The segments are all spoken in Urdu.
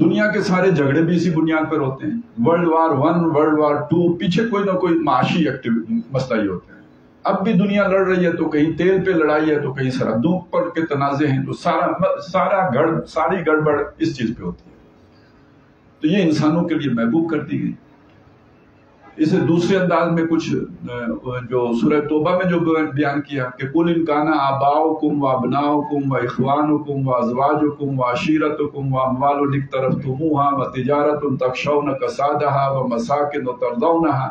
دنیا کے سارے جھگڑے بھی اسی بنیاد پر ہوتے ہیں. World War I, World War II، پیچھے کوئی نہ کوئی معاشی مسئلہ ہی ہوتا ہے. اب بھی دنیا لڑ رہی ہے تو کہیں تیل پہ لڑائی ہے، تو کہیں سرحدوں پر کے تنازع ہیں، تو ساری گڑبڑ اس چیز پہ ہوتی ہے. تو یہ انسانوں کے لیے محبوب کر دی گئی. اسے دوسرے انداز میں کچھ جو سورہ توبہ میں جو بیان کیا کہ قُلْ إِنْ كَانَ آبَاؤُكُمْ وَأَبْنَاؤُكُمْ وَإِخْوَانُكُمْ وَأَزْوَاجُكُمْ وَعَشِيرَتُكُمْ وَأَمْوَالٌ اقْتَرَفْتُمُوهَا وَتِجَارَةٌ تَخْشَوْنَ كَسَادَهَا وَمَسَاكِنُ تَرْضَوْنَهَا.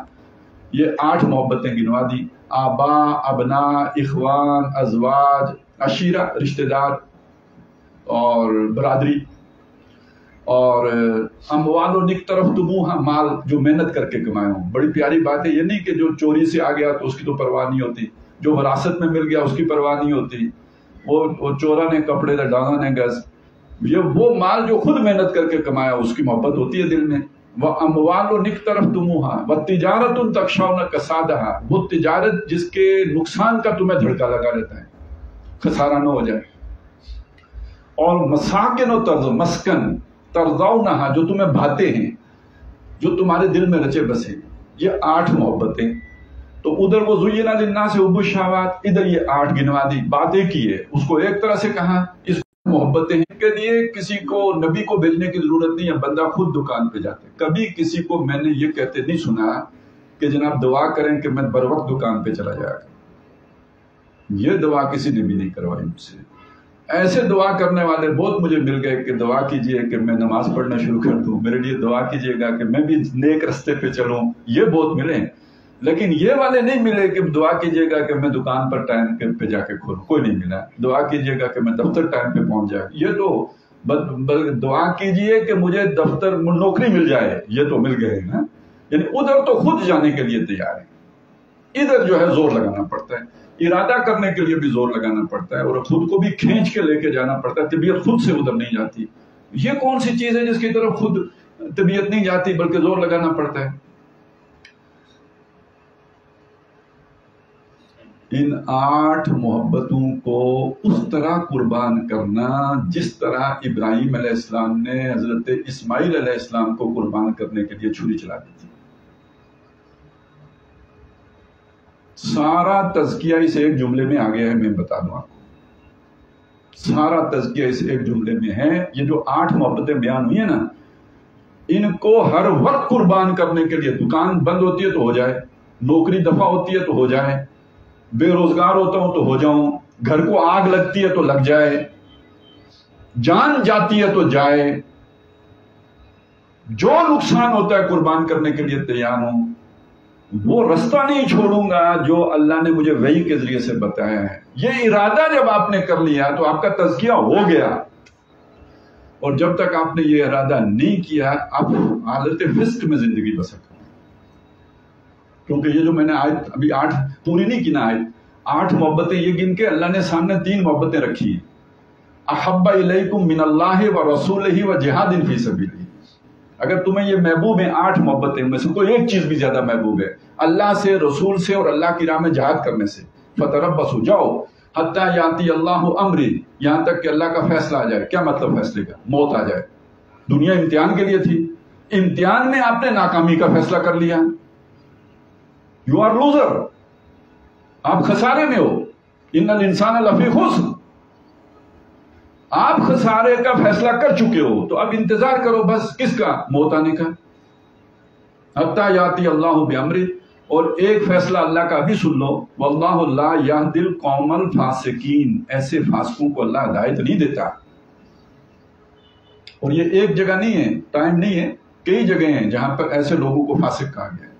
یہ 8 محبتیں گنوا دی. آبا، ابنا، اخوان، ازواج، عشیرہ رشتہ دار اور برادری، اور اموال و اقترفتموہا مال جو محنت کر کے کمائے ہوں. بڑی پیاری بات ہے. یہ نہیں کہ جو چوری سے آ گیا تو اس کی تو پرواہ نہیں ہوتی، جو وراثت میں مل گیا اس کی پرواہ نہیں ہوتی، وہ چورا نے کپڑے ڈانا نے گز. یہ وہ مال جو خود محنت کر کے کمایا اس کی محبت ہوتی ہے دل میں. وَأَمْوَالٌ اقْتَرَفْتُمُوهَا وَتِجَارَةٌ تَخْشَوْنَ كَسَادَهَا، وہ تجارت جس کے نقصان کا تمہیں دھڑکا لگا رہتا ہے، خسارہ نہ ہو جائے. اور مساکن و مسکن ترضونہا، جو تمہیں بھاتے ہیں، جو تمہارے دل میں رچے بسے. یہ 8 محبتیں. تو ادھر وہ زُیِّنَ لِلنَّاسِ حُبُّ الشَّہَوَاتِ، ادھر یہ 8 گنوا دی، باتیں کی ہے. اس کو ایک طرح سے کہا اس محبتیں ہیں کے لیے کسی کو نبی کو بھیجنے کی ضرورت نہیں ہے، بندہ خود دکان پہ جاتے. کبھی کسی کو میں نے یہ کہتے نہیں سنا کہ جناب دعا کریں کہ میں بر وقت دکان پہ چلا جایا کروں. یہ دعا کسی نے بھی نہیں کروائی مجھ سے. ایسے دعا کرنے والے بہت مجھے مل گئے کہ دعا کیجئے کہ میں نماز پڑھنا شروع کر دوں، میرے لیے دعا کیجئے گا کہ میں بھی نیک رستے پہ چلوں. یہ بہت ملے ہیں، لیکن یہ والے نہیں ملے کہ دعا کیجئے گا کہ میں دکان پر ٹائم پہ جا کے کھولوں. کوئی نہیں ملا. دعا کیجئے گا کہ میں دفتر ٹائم پہ پہنچ جائے. یہ تو دعا کیجئے کہ مجھے دفتر نوکری مل جائے، یہ تو مل گئے نا. یعنی ادھر تو خود جانے کے لیے تیار ہے. ادھر جو ہے زور لگانا پڑتا ہے، ارادہ کرنے کے لیے بھی زور لگانا پڑتا ہے، اور خود کو بھی کھینچ کے لے کے جانا پڑتا ہے. طبیعت خود سے ادھر نہیں جاتی. یہ کون سی چیز ہے جس کی طرف خود طبیعت نہیں جاتی بلکہ زور لگانا پڑتا ہے؟ ان 8 محبتوں کو اس طرح قربان کرنا جس طرح ابراہیم علیہ السلام نے حضرت اسماعیل علیہ السلام کو قربان کرنے کے لیے چھری چلا دی تھی. سارا تزکیہ اس ایک جملے میں آ گیا ہے. میں بتا دوں آپ کو، سارا تزکیہ اس ایک جملے میں ہے. یہ جو 8 محبتیں بیان ہوئی ہیں نا، ان کو ہر وقت قربان کرنے کے لیے، دکان بند ہوتی ہے تو ہو جائے، نوکری دفع ہوتی ہے تو ہو جائے، بے روزگار ہوتا ہوں تو ہو جاؤں، گھر کو آگ لگتی ہے تو لگ جائے، جان جاتی ہے تو جائے، جو نقصان ہوتا ہے قربان کرنے کے لیے تیار ہوں. وہ رستہ نہیں چھوڑوں گا جو اللہ نے مجھے وحی کے ذریعے سے بتایا ہے. یہ ارادہ جب آپ نے کر لیا تو آپ کا تزکیہ ہو گیا. اور جب تک آپ نے یہ ارادہ نہیں کیا، آپ حالت فسق میں زندگی بسر کریں. کیونکہ یہ جو میں نے آیت ابھی 8 پوری نہیں کی نا، 8 محبتیں یہ گن کے اللہ نے سامنے 3 محبتیں رکھی ہیں. احب الیکم من اللہ و رسولہ و جہاد فی سبیلہ. اگر تمہیں یہ محبوب ہیں 8 محبتیں میں سے کوئی ایک چیز بھی زیادہ محبوب ہے، اللہ سے، رسول سے اور اللہ کی راہ میں جہاد کرنے سے، فتربصوا، جاؤ حتی یاتی اللہ امری، یہاں تک کہ اللہ کا فیصلہ آ جائے. کیا مطلب فیصلے کا؟ موت آ جائے. دنیا امتحان کے لیے تھی، امتحان میں آپ نے ناکامی کا فیصلہ کر لیا، یو آر لوزر، آپ خسارے میں ہو. ان الانسان لفی خسر، آپ خسارے کا فیصلہ کر چکے ہو، تو اب انتظار کرو بس کس کا؟ موت آنے کا. حتی یاتی اللہ بامری. اور ایک فیصلہ اللہ کا بھی سن لو، واللہ لا یہدی القوم الفاسقین، ایسے فاسقوں کو اللہ ہدایت نہیں دیتا. اور یہ ایک جگہ نہیں ہے، ٹائم نہیں ہے، کئی جگہ ہیں جہاں پر ایسے لوگوں کو فاسق کہا گیا ہے.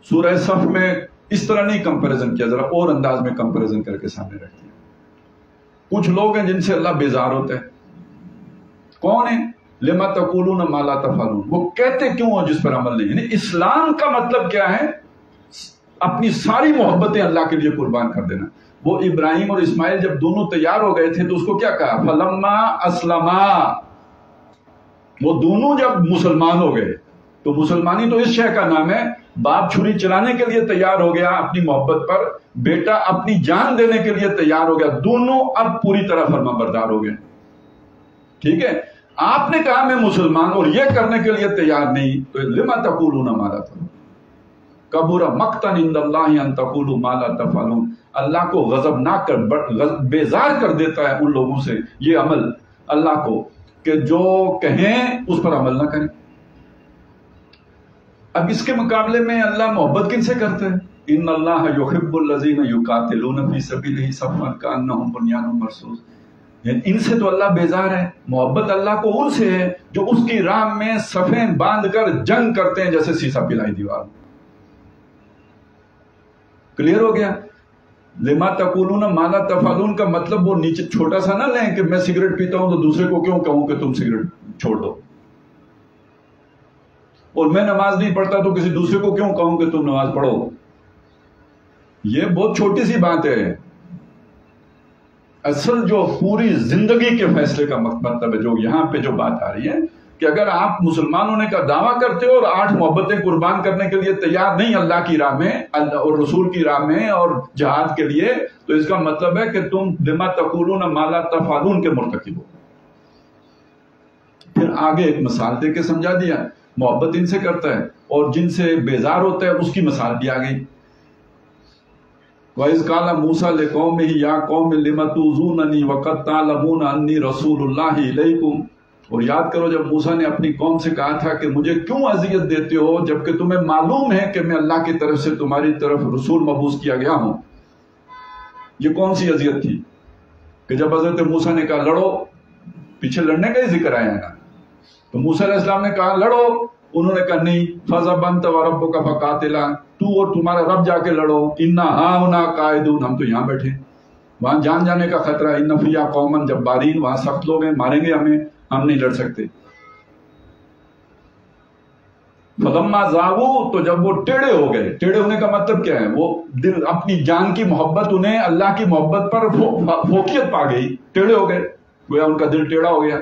سورہ صف میں اس طرح نہیں کمپیریزن کیا، ذرا اور انداز میں کمپیریزن کر کے سامنے رکھ دیا. کچھ لوگ ہیں جن سے اللہ بیزار ہوتا ہے. کون ہیں؟ لما تقولون ما لا تفعلون، وہ کہتے کیوں ہو جس پر عمل نہیں. یعنی اسلام کا مطلب کیا ہے؟ اپنی ساری محبتیں اللہ کے لیے قربان کر دینا. وہ ابراہیم اور اسماعیل جب دونوں تیار ہو گئے تھے تو اس کو کیا کہا؟ فلما اسلما، وہ دونوں جب مسلمان ہو گئے. تو مسلمانی تو اس شے کا نام ہے، باپ چھری چلانے کے لیے تیار ہو گیا اپنی محبت پر، بیٹا اپنی جان دینے کے لیے تیار ہو گیا، دونوں اب پوری طرح فرما بردار ہو گئے. ٹھیک ہے. آپ نے کہا میں مسلمان اور یہ کرنے کے لیے تیار نہیں، تو لما تقولون ما لا تفعلون، کبر مقتا عند اللہ ان تقولوا ما لا تفعلون۔ اللہ کو غضبناک بیزار کر دیتا ہے ان لوگوں سے یہ عمل اللہ کو، کہ جو کہیں اس پر عمل نہ کریں۔ اب اس کے مقابلے میں اللہ محبت کن سے کرتے ہیں؟ ان اللہ یحب الذین یقاتلون فی سبیلہ صفا کانہم بنیان مرصوص، ان سے تو اللہ بیزار ہے۔ محبت اللہ کو ان سے ہے جو اس کی راہ میں صفیں باندھ کر جنگ کرتے ہیں جیسے سیسا پلائی دیوار۔ کلیئر ہو گیا؟ لما تقولون ما لا تفعلون کا مطلب وہ نیچے چھوٹا سا نہ لیں کہ میں سگریٹ پیتا ہوں تو دوسرے کو کیوں کہوں کہ تم سگریٹ چھوڑ دو، اور میں نماز نہیں پڑھتا تو کسی دوسرے کو کیوں کہوں کہ تم نماز پڑھو۔ یہ بہت چھوٹی سی بات ہے۔ اصل جو پوری زندگی کے فیصلے کا مطلب ہے، جو یہاں پہ جو بات آ رہی ہے کہ اگر آپ مسلمان ہونے کا دعویٰ کرتے ہو اور 8 محبتیں قربان کرنے کے لیے تیار نہیں اللہ کی راہ میں اور رسول کی راہ میں اور جہاد کے لیے، تو اس کا مطلب ہے کہ تم لما تقولون ما لا تفعلون کے مرتکب ہو۔ پھر آگے ایک مثال دے کے سمجھا دیا، محبت ان سے کرتا ہے اور جن سے بیزار ہوتا ہے اس کی مثال بھی آ گئی۔ وَإِذْ قَالَ مُوسَىٰ لِقَوْمِهِ يَا قَوْمِ لِمَ تُؤْذُونَنِي وَقَدْ تَعْلَمُونَ أَنِّي رَسُولُ اللَّهِ إِلَيْكُمْ، اور یاد کرو جب موسیٰ نے اپنی قوم سے کہا تھا کہ مجھے کیوں اذیت دیتے ہو جبکہ تمہیں معلوم ہے کہ میں اللہ کی طرف سے تمہاری طرف رسول مبعوث کیا گیا ہوں۔ یہ کون سی اذیت تھی کہ جب حضرت موسیٰ نے کہا لڑو، پیچھے لڑنے کا ہی ذکر آیا نا، تو موسیٰ علیہ السلام نے کہا لڑو، انہوں نے کہا نہیں، فَذْهَبْ أَنْتَ وَرَبُّكَ فَقَاتِلَا، تو اور تمہارا رب جا کے لڑو، اِنَّا هَاهُنَا قَاعِدُونَ، ہم تو یہاں بیٹھے، وہاں جان جانے کا خطرہ ہے، اِنَّ فِيهَا قَوْمًا جَبَّارِينَ، وہاں سخت لوگ ہیں، ماریں گے ہمیں، ہم نہیں لڑ سکتے۔ فَلَمَّا زَاغُوا، تو جب وہ ٹیڑے ہو گئے، ٹیڑے ہونے کا مطلب کیا ہے؟ وہ دل اپنی جان کی محبت انہیں اللہ کی محبت پر فوقیت پا گئی، ٹیڑے ہو گئے، گویا ان کا دل ٹیڑا ہو گیا۔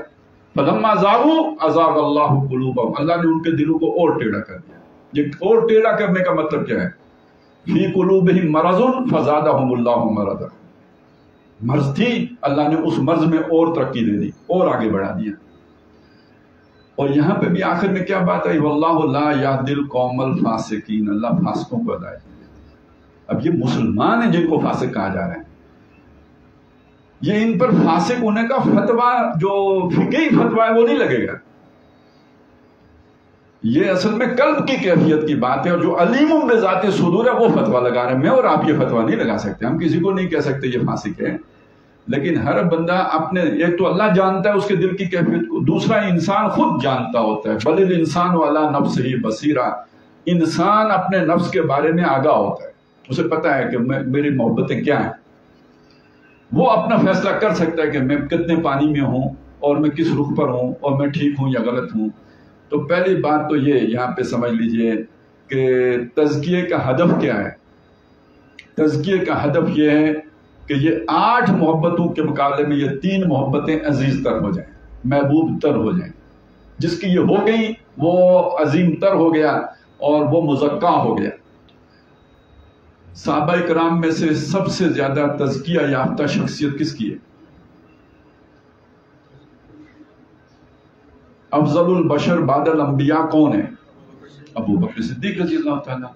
فَلَمَّا زَاغُوا أَزَاغَ اللَّهُ قُلُوبَهُمْ، اللہ نے ان کے دلوں کو اور ٹیڑھا کر دیا۔ یہ اور ٹیڑھا کرنے کا مطلب کیا ہے؟ فِي قُلُوبِهِمْ مَرَضٌ فَزَادَهُمُ اللَّهُ مَرَضًا، مرض تھی، اللہ نے اس مرض میں اور ترقی دے دی اور آگے بڑھا دیا۔ اور یہاں پہ بھی آخر میں کیا بات آئی؟ وَاللَّهُ لَا يَهْدِي الْقَوْمَ الْفَاسِقِينَ، اللہ فاسقوں کو ہدایت نہیں دیتا۔ اب یہ مسلمان ہیں جن کو فاسق کہا جا رہا ہے، یہ ان پر فاسق ہونے کا فتویٰ جو فقہی فتویٰ ہے وہ نہیں لگے گا۔ یہ اصل میں قلب کی کیفیت کی بات ہے، اور جو علیم بذات صدور ہے وہ فتویٰ لگا رہے ہیں۔ میں اور آپ یہ فتویٰ نہیں لگا سکتے، ہم کسی کو نہیں کہہ سکتے یہ فاسق ہے، لیکن ہر بندہ اپنے، ایک تو اللہ جانتا ہے اس کے دل کی کیفیت کو، دوسرا انسان خود جانتا ہوتا ہے۔ بل الانسان علی نفسہ بصیرہ، انسان اپنے نفس کے بارے میں آگاہ ہوتا ہے، اسے پتا ہے کہ میری محبتیں کیا ہیں، وہ اپنا فیصلہ کر سکتا ہے کہ میں کتنے پانی میں ہوں اور میں کس رخ پر ہوں اور میں ٹھیک ہوں یا غلط ہوں۔ تو پہلی بات تو یہ یہاں پہ سمجھ لیجئے کہ تزکیے کا ہدف کیا ہے۔ تزکیے کا ہدف یہ ہے کہ یہ 8 محبتوں کے مقابلے میں یہ 3 محبتیں عزیز تر ہو جائیں، محبوب تر ہو جائیں۔ جس کی یہ ہو گئی وہ عظیم تر ہو گیا اور وہ مزکا ہو گیا۔ صحابہ کرام میں سے سب سے زیادہ تزکیہ یافتہ شخصیت کس کی ہے؟ افضل البشر بعد الانبیاء کون ہے؟ ابو بکر صدیق رضی اللہ تعالیٰ۔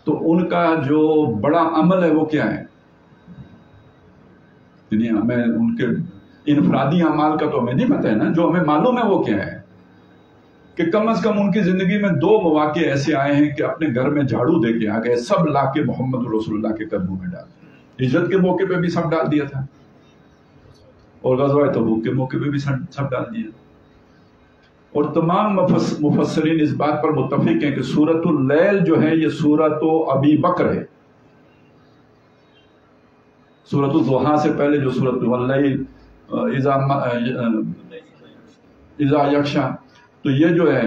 تو ان کا جو بڑا عمل ہے وہ کیا ہے؟ ہمیں ان کے انفرادی اعمال کا تو ہمیں نہیں پتہ ہے نا، جو ہمیں معلوم ہے وہ کیا ہے کہ کم از کم ان کی زندگی میں 2 مواقع ایسے آئے ہیں کہ اپنے گھر میں جھاڑو دے کے آ گئے، سب لا کے محمد رسول اللہ کے قدموں میں ڈال دیا۔ ہجرت کے موقع پہ بھی سب ڈال دیا تھا، اور غزوہ تبوک کے موقع پہ بھی سب ڈال دیا۔ اور تمام مفسرین اس بات پر متفق ہیں کہ سورۃ اللیل جو ہے یہ سورۃ ابی بکر ہے۔ سورۃ الضحیٰ سے پہلے جو سورۃ واللیل اذا یغشی، تو یہ جو ہے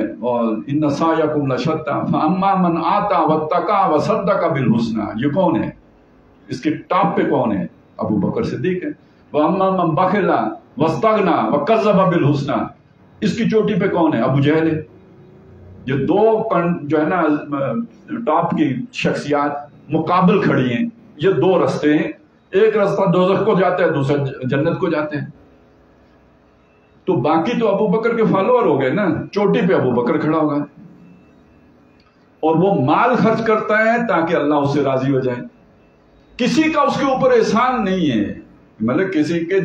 ان سعیکم لشتی فاما من آتی واتقی وصدق بالحسنی، یہ کون ہے؟ اس کے ٹاپ پہ کون ہے؟ ابو بکر صدیق ہے۔ واما من بخل واستغنی وکذب بالحسنی، اس کی چوٹی پہ کون ہے؟ ابو جہل ہے۔ یہ 2 جو ہے نا ٹاپ کی شخصیات مقابل کھڑی ہیں۔ یہ 2 رستے ہیں، ایک رستہ دوزخ کو جاتا ہے، دوسرا جنت کو جاتے ہیں۔ تو باقی تو ابو بکر کے فالوور ہو گئے نا، چوٹی پہ ابو بکر کھڑا ہوگا اور وہ مال خرچ کرتا ہے تاکہ اللہ اس سے راضی ہو جائے. کسی کا اس کے اوپر احسان نہیں ہے، مطلب کسی کے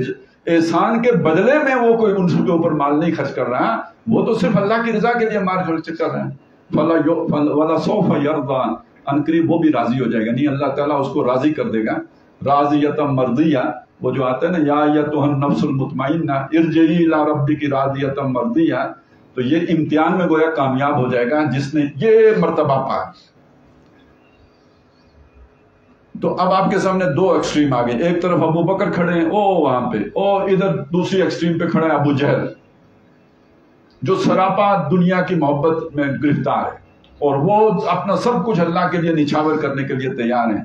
احسان کے بدلے میں وہ کوئی ان کے اوپر مال نہیں خرچ کر رہا، وہ تو صرف اللہ کی رضا کے لیے مال خرچ کر رہا ہے. وَلَسَوْفَ يَرْضَىٰ، عنقریب وہ بھی راضی ہو جائے گا، نہیں اللہ تعالیٰ اس کو راضی کر دے گا. راضیۃ مرضیہ، وہ جو آتا ہے نا یا ایتھا النفس المطمئنہ ارجعی الی ربک راضیۃ مرضیہ، تو یہ امتحان میں گویا کامیاب ہو جائے گا جس نے یہ مرتبہ پایا. تو اب آپ کے سامنے دو ایکسٹریم آ گئے، ایک طرف ابو بکر کھڑے ہیں وہاں پہ، اور ادھر دوسری ایکسٹریم پہ کھڑا ہے ابو جہل، جو سراپا دنیا کی محبت میں گرفتار ہے اور وہ اپنا سب کچھ اللہ کے لیے نچھاور کرنے کے لیے تیار ہیں.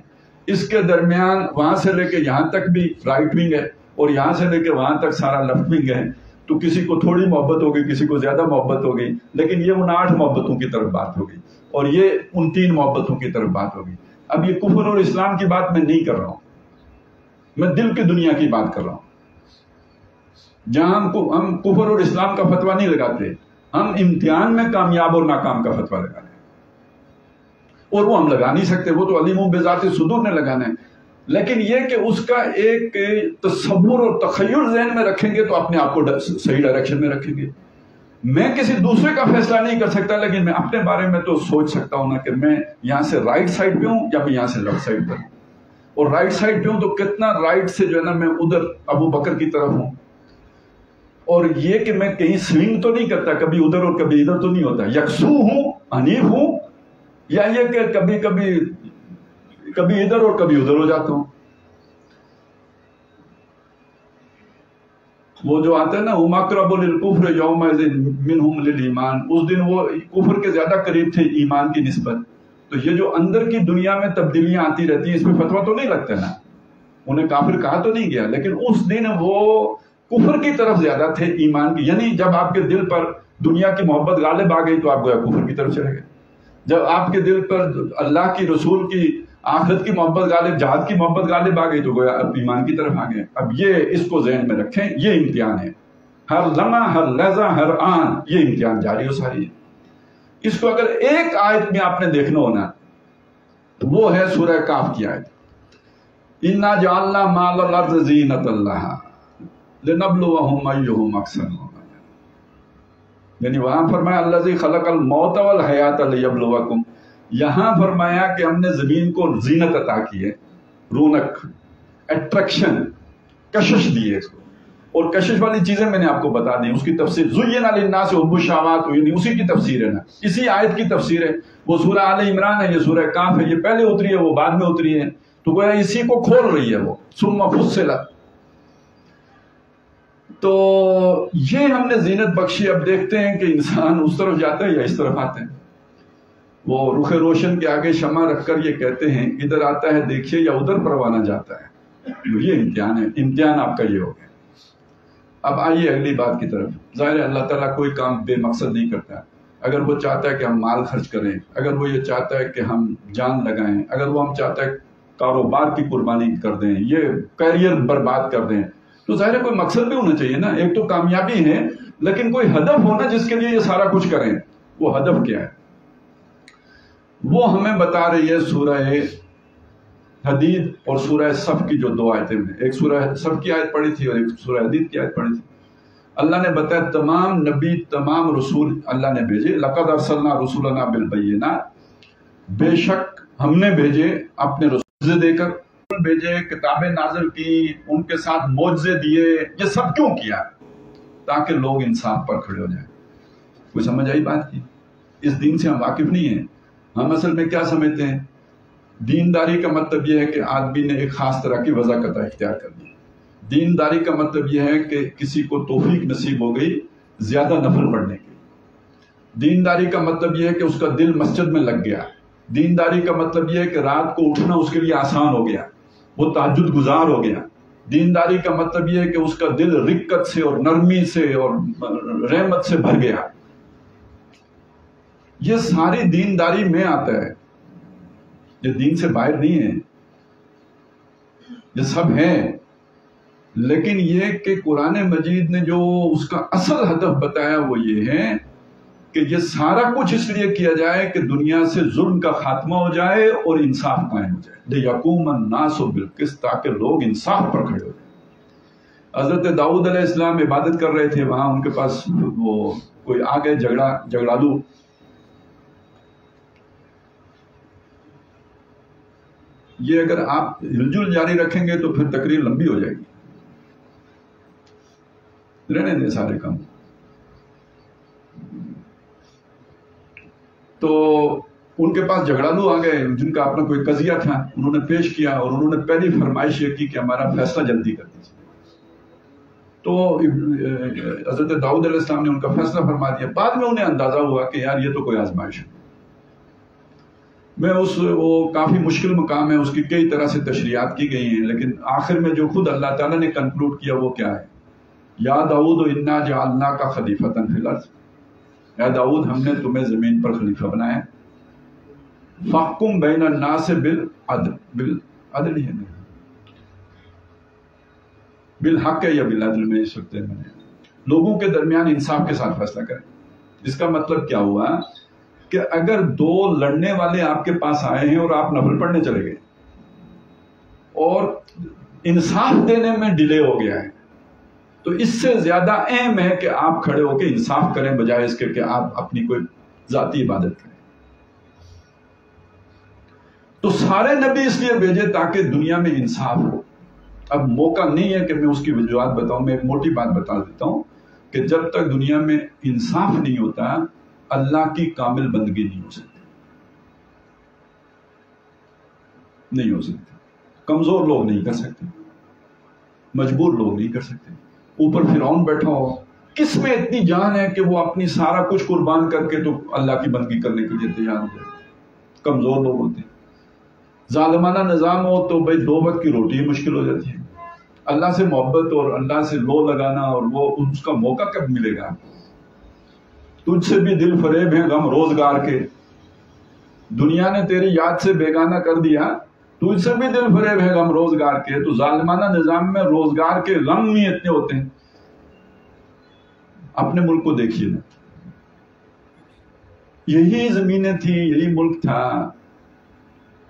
اس کے درمیان وہاں سے لے کے یہاں تک بھی رائٹ ونگ ہے اور یہاں سے لے کے وہاں تک سارا لیفٹ ونگ ہے. تو کسی کو تھوڑی محبت ہوگی، کسی کو زیادہ محبت ہوگی، لیکن یہ ان 8 محبتوں کی طرف بات ہوگی اور یہ ان 3 محبتوں کی طرف بات ہوگی. اب یہ کفر اور اسلام کی بات میں نہیں کر رہا ہوں، میں دل کی دنیا کی بات کر رہا ہوں، جہاں ہم کفر اور اسلام کا فتویٰ نہیں لگاتے، ہم امتحان میں کامیاب اور ناکام کا فتویٰ لگاتے ہیں. اور وہ ہم لگا نہیں سکتے، وہ تو علیم بذات صدور نے لگانا ہے. لیکن یہ کہ اس کا ایک تصور اور تخیل ذہن میں رکھیں گے تو اپنے آپ کو صحیح ڈائریکشن میں رکھیں گے. میں کسی دوسرے کا فیصلہ نہیں کر سکتا، لیکن میں اپنے بارے میں تو سوچ سکتا ہوں نا کہ میں یہاں سے رائٹ سائڈ پہ ہوں یا میں یہاں سے لیفٹ سائڈ پہ ہوں. اور رائٹ سائڈ پہ ہوں تو کتنا رائٹ سے جو ہے نا میں ادھر ابو بکر کی طرف ہوں. اور یہ کہ میں کہیں سوئنگ تو نہیں کرتا، کبھی ادھر اور کبھی ادھر تو نہیں ہوتا، یکسو ہوں، حنیف ہوں، یا یہ کہ کبھی کبھی ادھر اور کبھی ادھر ہو جاتا ہوں. وہ جو آتا ہے نا هُمْ أَقْرَبُ لِلْكُفْرِ يَوْمَئِذٍ مِّنْهُمْ لِلْإِيمَانِ، اس دن وہ کفر کے زیادہ قریب تھے ایمان کی نسبت. تو یہ جو اندر کی دنیا میں تبدیلیاں آتی رہتی ہیں، اس میں فتویٰ تو نہیں لگتا نا، انہیں کافر کہا تو نہیں گیا، لیکن اس دن وہ کفر کی طرف زیادہ تھے ایمان کی. یعنی جب آپ کے دل پر دنیا کی محبت غالب آ گئی تو آپ گویا کفر کی طرف چلے گئے. جب آپ کے دل پر اللہ کی رسول کی آخرت کی محبت غالب، جہاد کی محبت غالب آ گئی تو گویا اب ایمان کی طرف آ گئے. اب یہ اس کو ذہن میں رکھیں، یہ امتحان ہے، ہر لمحہ، ہر لحظہ، ہر آن یہ امتحان جاری ہو ساری ہے. اس کو اگر ایک آیت میں آپ نے دیکھنا ہونا تو وہ ہے سورہ کاف کی آیت، اِنَّا جَعَلْنَا مَا عَلَى الْأَرْضِ زِینَةً لَهَا لِنَبْلُوَهُمْ أَيُّهُمْ أَحْسَنُ عَمَلًا. یعنی وہاں فرمایا الذی خلق الموت والحیات لیبلوکم، یہاں فرمایا کہ ہم نے زمین کو زینت عطا کی ہے، رونق، اٹریکشن، کشش دی ہے اس کو. اور کشش والی چیزیں میں نے آپ کو بتا دی، اس کی تفسیر زین للناس حب الشہوات، یعنی اسی کی تفسیر ہے نا، اسی آیت کی تفسیر ہے. وہ سورہ آل عمران ہے، یہ سورہ کاف ہے، یہ پہلے اتری ہے، وہ بعد میں اتری ہے، تو گویا اسی کو کھول رہی ہے وہ ثم فصلت. تو یہ ہم نے زینت بخشی. اب دیکھتے ہیں کہ انسان اس طرف جاتا ہے یا اس طرف آتے ہیں. وہ رخ روشن کے آگے شمع رکھ کر یہ کہتے ہیں ادھر آتا ہے دیکھیے یا ادھر پروانہ جاتا ہے. یہ امتحان ہے، امتحان آپ کا یہ ہو گیا. اب آئیے اگلی بات کی طرف. ظاہر ہے اللہ تعالیٰ کوئی کام بے مقصد نہیں کرتا. اگر وہ چاہتا ہے کہ ہم مال خرچ کریں، اگر وہ یہ چاہتا ہے کہ ہم جان لگائیں، اگر وہ ہم چاہتا ہے کاروبار کی قربانی کر دیں، یہ کیریئر برباد کر دیں، تو ظاہر ہے کوئی مقصد بھی ہونا چاہیے نا. ایک تو کامیابی ہے، لیکن کوئی ہدف ہونا جس کے لیے یہ سارا کچھ کریں. وہ ہدف کیا ہے؟ وہ ہمیں بتا رہی ہے سورہ حدید اور سورہ صف کی جو 2 آیتیں ہیں. ایک سورہ صف کی آیت پڑھی تھی اور ایک سورہ حدید کی آیت پڑھی تھی. اللہ نے بتایا تمام نبی، تمام رسول اللہ نے بھیجے. لقد ارسلنا رسولنا بالبینات، بے شک ہم نے بھیجے اپنے رسول دے کر، بھیجے، کتابیں نازل کی، ان کے ساتھ معجزے دیے. یہ سب کیوں کیا؟ تاکہ لوگ انصاف پر کھڑے ہو جائیں. کوئی سمجھ آئی بات کی؟ اس دین سے ہم واقف نہیں ہیں. ہم اصل میں کیا سمجھتے ہیں؟ دینداری کا مطلب یہ ہے کہ آدمی نے ایک خاص طرح کی وضاحت اختیار کر دی. دینداری کا مطلب یہ ہے کہ کسی کو توفیق نصیب ہو گئی زیادہ نفل پڑھنے کی. دینداری کا مطلب یہ ہے کہ اس کا دل مسجد میں لگ گیا. دینداری کا مطلب یہ ہے کہ رات کو اٹھنا اس کے لیے آسان ہو گیا، وہ تہجد گزار ہو گیا. دینداری کا مطلب یہ ہے کہ اس کا دل رقت سے اور نرمی سے اور رحمت سے بھر گیا. یہ ساری دینداری میں آتا ہے، یہ دین سے باہر نہیں ہے، یہ سب ہے. لیکن یہ کہ قرآن مجید نے جو اس کا اصل ہدف بتایا وہ یہ ہے کہ یہ سارا کچھ اس لیے کیا جائے کہ دنیا سے ظلم کا خاتمہ ہو جائے اور انصاف قائم ہو جائے، لِیَقُومَ النَّاسُ بِالْقِسْطِ، تاکہ لوگ انصاف پر کھڑے ہو جائیں۔ حضرت داؤد علیہ السلام عبادت کر رہے تھے، وہاں ان کے پاس وہ کوئی آ گئے جھگڑالو، یہ اگر آپ ہلجل جاری رکھیں گے تو پھر تقریر لمبی ہو جائے گی، رہنے دیں سارے کام۔ تو ان کے پاس جھگڑالو آ گئے جن کا اپنا کوئی قضیہ تھا، انہوں نے پیش کیا اور انہوں نے پہلی فرمائش یہ کی کہ ہمارا فیصلہ جلدی کر دیجیے۔ تو حضرت داؤد علیہ السلام نے ان کا فیصلہ فرما دیا۔ بعد میں انہیں اندازہ ہوا کہ یار یہ تو کوئی آزمائش ہے، وہ کافی مشکل مقام ہے، اس کی کئی طرح سے تشریحات کی گئی ہیں، لیکن آخر میں جو خود اللہ تعالیٰ نے کنکلوڈ کیا وہ کیا ہے؟ یا داؤد انا جعلناک خلیفۃ فی الارض، اے داؤد ہم نے تمہیں زمین پر خلیفہ بنایا، فاحکم بین الناس بالعدل، بالعدل ہی نہیں، بالحق ہے یا بالعدل میں اس وقت میں لوگوں کے درمیان انصاف کے ساتھ فیصلہ کریں۔ اس کا مطلب کیا ہوا کہ اگر دو لڑنے والے آپ کے پاس آئے ہیں اور آپ نفل پڑھنے چلے گئے اور انصاف دینے میں ڈیلے ہو گیا ہے، تو اس سے زیادہ اہم ہے کہ آپ کھڑے ہو کے انصاف کریں بجائے اس کے کہ آپ اپنی کوئی ذاتی عبادت کریں۔ تو سارے نبی اس لیے بھیجے تاکہ دنیا میں انصاف ہو۔ اب موقع نہیں ہے کہ میں اس کی وجوہات بتاؤں، میں ایک موٹی بات بتا دیتا ہوں کہ جب تک دنیا میں انصاف نہیں ہوتا اللہ کی کامل بندگی نہیں ہو سکتی، نہیں ہو سکتی۔ کمزور لوگ نہیں کر سکتے، مجبور لوگ نہیں کر سکتے۔ اوپر فرعون بیٹھا ہو، کس میں اتنی جان ہے کہ وہ اپنی سارا کچھ قربان کر کے تو اللہ کی بندگی کرنے کے لیے تیار ہو جائے؟ کمزور لوگ ہوتے ہیں۔ ظالمانہ نظام ہو تو بھائی 2 وقت کی روٹی مشکل ہو جاتی ہے۔ اللہ سے محبت اور اللہ سے لو لگانا اور وہ اس کا موقع کب ملے گا؟ تجھ سے بھی دل فریب ہیں غم روزگار کے، دنیا نے تیری یاد سے بیگانہ کر دیا، تجھ سے بھی دل فریب ہے غم روزگار کے۔ تو ظالمانہ نظام میں روزگار کے غم ہی اتنے ہوتے ہیں۔ اپنے ملک کو دیکھیے نا، یہی زمینیں تھی، یہی ملک تھا،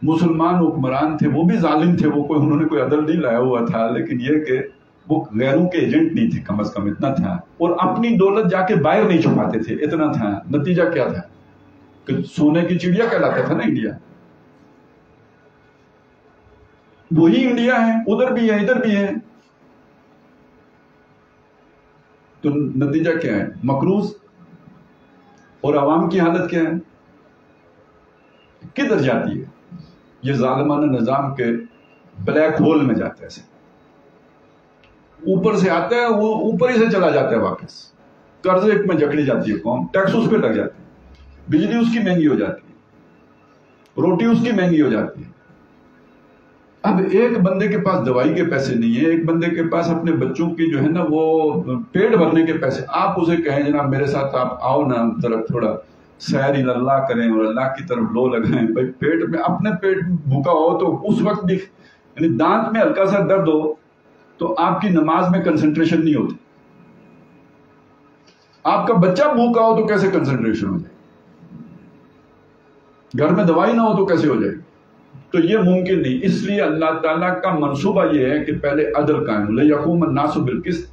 مسلمان حکمران تھے، وہ بھی ظالم تھے، وہ کوئی انہوں نے کوئی عدل نہیں لایا ہوا تھا، لیکن یہ کہ وہ غیروں کے ایجنٹ نہیں تھے، کم از کم اتنا تھا، اور اپنی دولت جا کے باہر نہیں چھپاتے تھے، اتنا تھا۔ نتیجہ کیا تھا کہ سونے کی چڑیا کہلاتا تھا نا انڈیا۔ وہی انڈیا ہے، ادھر بھی ہے ادھر بھی ہے۔ تو نتیجہ کیا ہے؟ مقروض، اور عوام کی حالت کیا ہے؟ کدھر جاتی ہے؟ یہ ظالمانہ نظام کے بلیک ہول میں جاتا ہے، اوپر سے آتا ہے، وہ اوپر ہی سے چلا جاتا ہے واپس۔ قرضے میں جکڑی جاتی ہے قوم، ٹیکس اس پہ لگ جاتے ہیں، بجلی اس کی مہنگی ہو جاتی ہے، روٹی اس کی مہنگی ہو جاتی ہے۔ اب ایک بندے کے پاس دوائی کے پیسے نہیں ہے، ایک بندے کے پاس اپنے بچوں کی جو ہے نا وہ پیٹ بھرنے کے پیسے، آپ اسے کہیں جناب میرے ساتھ آپ آؤ نا ذرا تھوڑا سیر اللہ کریں اور اللہ کی طرف لو لگائیں، بھائی پیٹ میں اپنے پیٹ بھوکا ہو تو اس وقت بھی یعنی دانت میں ہلکا سا درد ہو تو آپ کی نماز میں کنسنٹریشن نہیں ہوتی۔ آپ کا بچہ بھوکا ہو تو کیسے کنسنٹریشن ہو جائے؟ گھر میں دوائی نہ ہو تو کیسے ہو جائے؟ تو یہ ممکن نہیں۔ اس لیے اللہ تعالیٰ کا منصوبہ یہ ہے کہ پہلے عدل قائم ہو، لِیَقُومَ النَّاسُ بِالْقِسْطِ،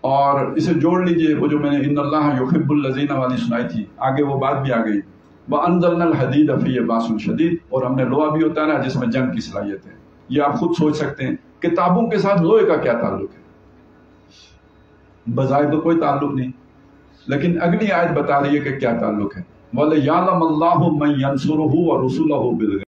اور اسے جوڑ لیجئے، وہ جو میں نے ان اللہ یحب الذین والی سنائی تھی، آگے وہ بات بھی آ گئی، وَأَنزَلْنَا الْحَدِيدَ فِيهِ بَأْسٌ شَدِيدٌ، اور ہم نے لوہا بھی اتارا جس میں جنگ کی صلاحیت ہے۔ یہ آپ خود سوچ سکتے ہیں کتابوں کے ساتھ لوہے کا کیا تعلق ہے؟ بظاہر تو کوئی تعلق نہیں، لیکن اگلی آیت بتا رہی ہے کہ کیا تعلق ہے۔ وَلِيَعْلَمَ اللَّهُ مَن يَنْصُرُهُ وَرُسُلَهُ بِالْغَیبِ۔